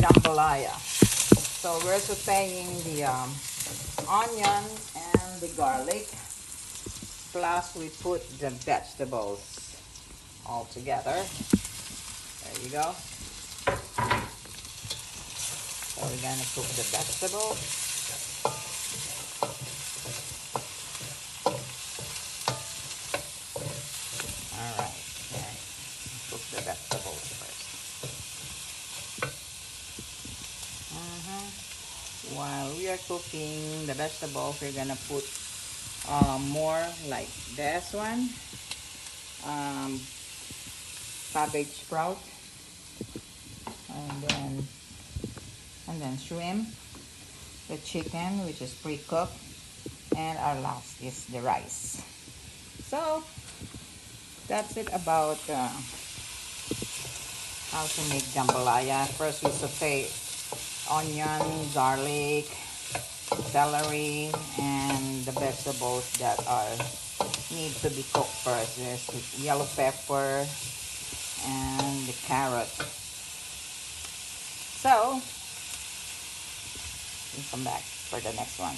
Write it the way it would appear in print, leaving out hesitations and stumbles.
jambalaya. So we're sauteing the onion and the garlic. Plus we put the vegetables all together. There you go. So we're gonna cook the vegetables. Alright, okay. Cook the vegetables first. While we are cooking the vegetables, we're gonna put more like this one. Um, Cabbage sprout. And then shrimp. The chicken, which is pre-cooked. And our last is the rice. So, that's it about how to make jambalaya. First we saute onion, garlic, celery, and the vegetables that are need to be cooked first. There's the yellow pepper and the carrot. So, we'll come back for the next one.